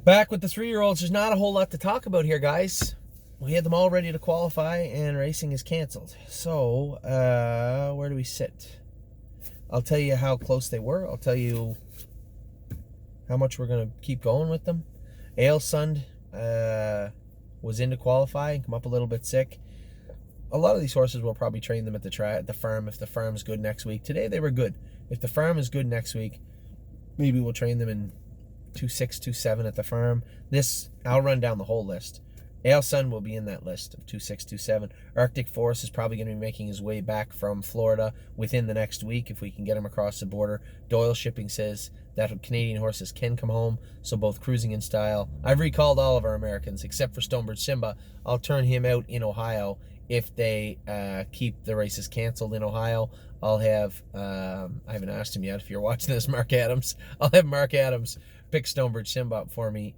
Back with the 3-year-olds. There's not a whole lot to talk about here, guys. We had them all ready to qualify, and racing is canceled. So, where do we sit? I'll tell you how close they were. I'll tell you how much we're going to keep going with them. Ailsund was in to qualify and come up a little bit sick. A lot of these horses will probably train them at the farm if the farm's good next week. Today they were good. If the farm is good next week, maybe we'll train them in 2.6, 2.7 at the farm. I'll run down the whole list. Ailsund will be in that list of 2.6, 2.7. Arctic Force is probably going to be making his way back from Florida within the next week if we can get him across the border. Doyle Shipping says that Canadian horses can come home, so both Cruising in Style. I've recalled all of our Americans except for Stonebridge Simba. I'll turn him out in Ohio if they keep the races canceled in Ohio. I'll have, I haven't asked him yet, if you're watching this, Mark Adams. I'll have Mark Adams pick Stonebridge Simba up for me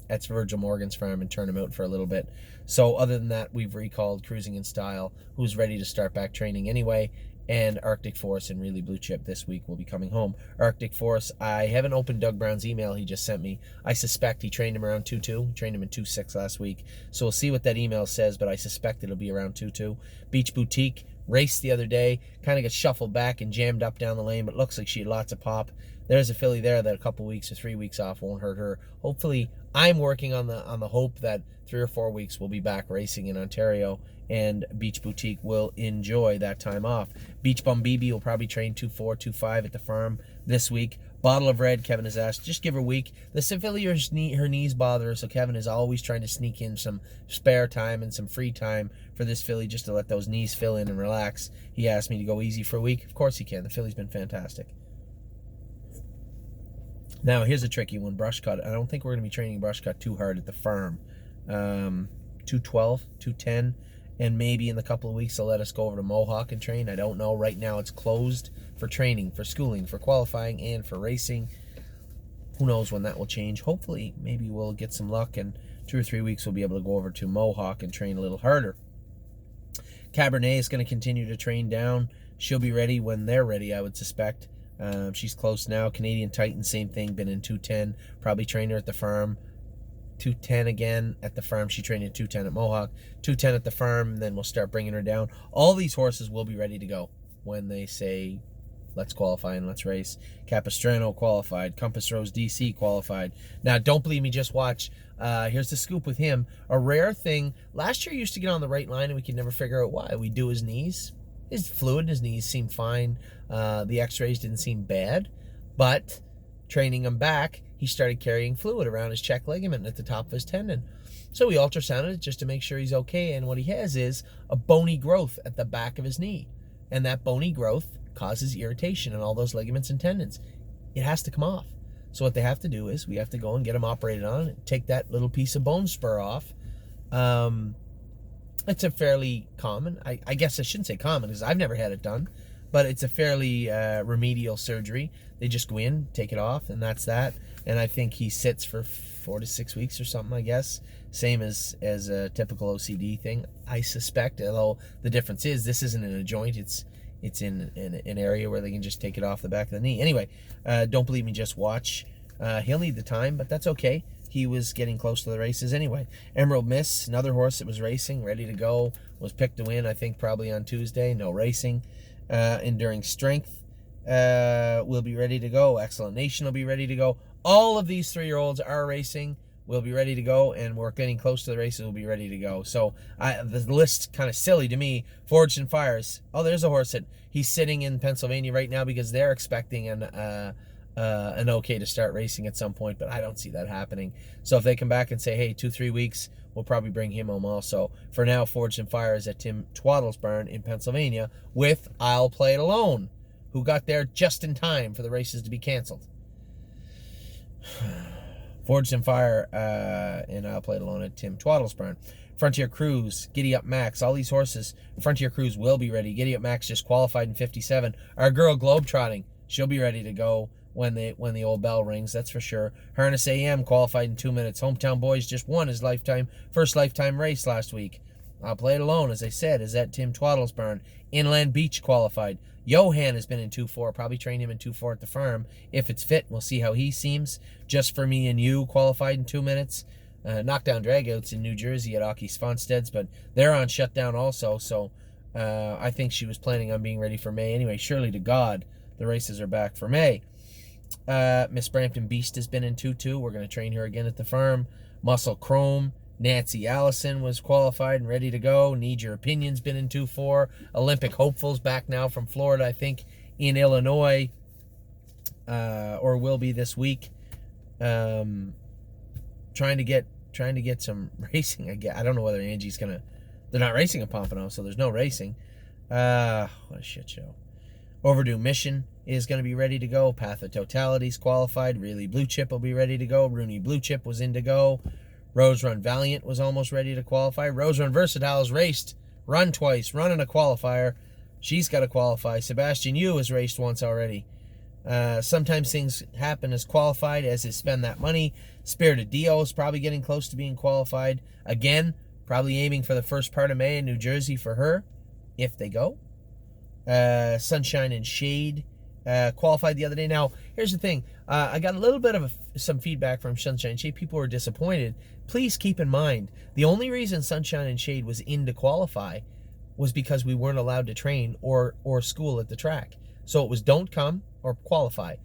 at Virgil Morgan's farm and turn him out for a little bit. So other than that, we've recalled Cruising in Style, who's ready to start back training anyway, and Arctic Force and Really Blue Chip this week will be coming home. Arctic Force, I haven't opened Doug Brown's email he just sent me. I suspect he trained him around 2.2. Trained him in 2.6 last week. So we'll see what that email says, but I suspect it'll be around 2.2. Beach Boutique raced the other day, kind of got shuffled back and jammed up down the lane, but looks like she had lots of pop. There's a filly there that a couple weeks or 3 weeks off won't hurt her. Hopefully, I'm working on the hope that 3 or 4 weeks we'll be back racing in Ontario, and Beach Boutique will enjoy that time off. Beach Bum BB will probably train 2.4, 2.5 at the farm this week. Bottle of Red, Kevin has asked, just give her a week. The filly, her knees bother her, so Kevin is always trying to sneak in some spare time and some free time for this filly just to let those knees fill in and relax. He asked me to go easy for a week. Of course he can. The filly's been fantastic. Now, here's a tricky one, Brushcut. I don't think we're going to be training Brushcut too hard at the farm. 2.12, 2.10, and maybe in a couple of weeks they'll let us go over to Mohawk and train. I don't know. Right now it's closed for training, for schooling, for qualifying, and for racing. Who knows when that will change. Hopefully, maybe we'll get some luck, and 2 or 3 weeks we'll be able to go over to Mohawk and train a little harder. Cabernet is going to continue to train down. She'll be ready when they're ready, I would suspect. She's close now. Canadian Titan, same thing, been in 2.10. Probably trained her at the farm. 2.10 again at the farm. She trained in 2.10 at Mohawk. 2.10 at the farm, then we'll start bringing her down. All these horses will be ready to go when they say, let's qualify and let's race. Capistrano qualified. Compass Rose DC qualified. Now, don't believe me, just watch. Here's the scoop with him. A rare thing. Last year he used to get on the right line and we could never figure out why. We do his knees. His fluid in his knees seemed fine. The x-rays didn't seem bad. But training him back, he started carrying fluid around his check ligament at the top of his tendon. So we ultrasounded it just to make sure he's okay. And what he has is a bony growth at the back of his knee. And that bony growth causes irritation in all those ligaments and tendons. It has to come off. So what they have to do is we have to go and get him operated on and take that little piece of bone spur off. It's a fairly common, I guess I shouldn't say common because I've never had it done, but it's a fairly remedial surgery. They just go in, take it off, and that's that. And I think he sits for 4 to 6 weeks or something, I guess. Same as a typical OCD thing, I suspect, although the difference is this isn't in a joint, it's in an area where they can just take it off the back of the knee. Anyway, don't believe me, just watch. He'll need the time, but that's okay. He was getting close to the races anyway. Emerald Miss, another horse that was racing, ready to go, was picked to win, I think, probably on Tuesday. No racing. Enduring Strength will be ready to go. Excellent Nation will be ready to go. All of these 3-year-olds are racing, will be ready to go, and we're getting close to the races, will be ready to go. So the list's kind of silly to me. Forged and Fires. Oh, there's a horse that he's sitting in Pennsylvania right now because they're expecting an okay to start racing at some point, but I don't see that happening. So if they come back and say, hey, 2-3 weeks, we'll probably bring him home also. For now, Forged and Fire is at Tim Twaddle's barn in Pennsylvania with I'll Play It Alone, who got there just in time for the races to be canceled. Forged and Fire and I'll Play It Alone at Tim Twaddle's barn. Frontier Cruise, Giddy Up Max, all these horses, Frontier Cruise will be ready. Giddy Up Max just qualified in 57. Our girl Globetrotting, she'll be ready to go when the old bell rings, that's for sure. Harness AM qualified in 2 minutes. Hometown Boys just won his first lifetime race last week. I'll play it alone, as I said, is at Tim Twaddle's barn. Inland Beach qualified. Johan has been in 2-4. Probably train him in 2-4 at the farm. If it's fit, we'll see how he seems. Just for Me and You qualified in 2 minutes. Knockdown Dragouts in New Jersey at Aki Svansted's, but they're on shutdown also, so I think she was planning on being ready for May. Anyway, surely to God, the races are back for May. Miss Brampton Beast has been in 2-2. We're going to train her again at the farm. Muscle Chrome. Nancy Allison was qualified and ready to go. Need Your Opinion's been in 2-4. Olympic Hopefuls back now from Florida, I think, in Illinois, or will be this week. Trying to get some racing. I don't know whether Angie's gonna. They're not racing at Pompano, so there's no racing. What a shit show. Overdue Mission is going to be ready to go. Path of Totality's qualified. Really Blue Chip will be ready to go. Rooney Blue Chip was in to go. Rose Run Valiant was almost ready to qualify. Rose Run Versatile's raced, run twice, running a qualifier. She's got to qualify. Sebastian Yu has raced once already. Sometimes things happen as qualified, as is Spend That Money. Spirited Dio is probably getting close to being qualified. Again, probably aiming for the first part of May in New Jersey for her, if they go. Sunshine and Shade qualified the other day. Now, here's the thing. I got a little bit of some feedback from Sunshine and Shade. People were disappointed. Please keep in mind, the only reason Sunshine and Shade was in to qualify was because we weren't allowed to train or school at the track. So it was don't come or qualify.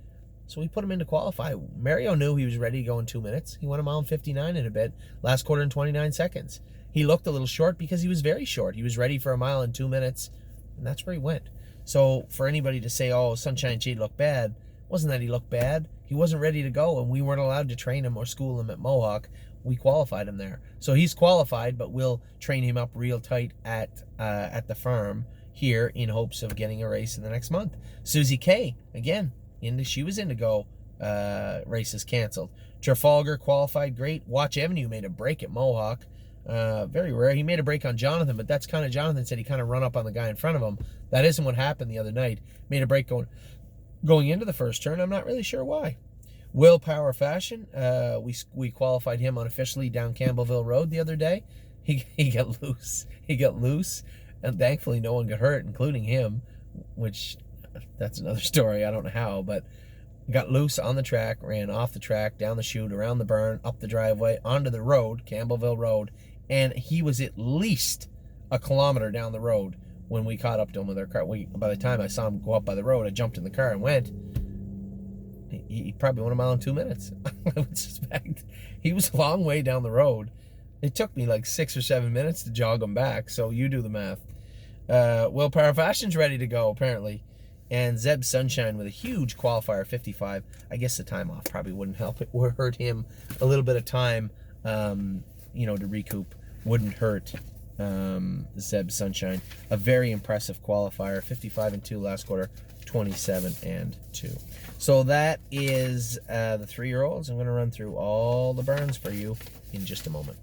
So we put him in to qualify. Mario knew he was ready to go in 2 minutes. He went a mile and 59 in a bit. Last quarter in 29 seconds. He looked a little short because he was very short. He was ready for a mile in 2 minutes, and that's where he went. So for anybody to say, oh, Sunshine and Shade looked bad, wasn't that he looked bad. He wasn't ready to go, and we weren't allowed to train him or school him at Mohawk. We qualified him there. So he's qualified, but we'll train him up real tight at the farm here in hopes of getting a race in the next month. Susie K, again, she was in to go. Races canceled. Trafalgar qualified great. Watch Avenue made a break at Mohawk. Very rare. He made a break on Jonathan, but that's kind of, Jonathan said he kind of run up on the guy in front of him. That isn't what happened the other night. Made a break going into the first turn. I'm not really sure why. Willpower Fashion, we qualified him unofficially down Campbellville Road the other day. He got loose. He got loose, and thankfully no one got hurt, including him, which that's another story. I don't know how, but got loose on the track, ran off the track, down the chute, around the burn, up the driveway, onto the road, Campbellville Road, and he was at least a kilometer down the road when we caught up to him with our car. By the time I saw him go up by the road, I jumped in the car and went. He probably went a mile in 2 minutes. I would suspect. He was a long way down the road. It took me like 6 or 7 minutes to jog him back, so you do the math. Willpower Fashion's ready to go, apparently. And Zeb Sunshine with a huge qualifier, 55. I guess the time off probably wouldn't help. It would hurt him a little bit of time, to recoup. Wouldn't hurt Zeb Sunshine. A very impressive qualifier, 55-2 last quarter, 27-2. So that is the 3-year-olds. I'm going to run through all the burns for you in just a moment.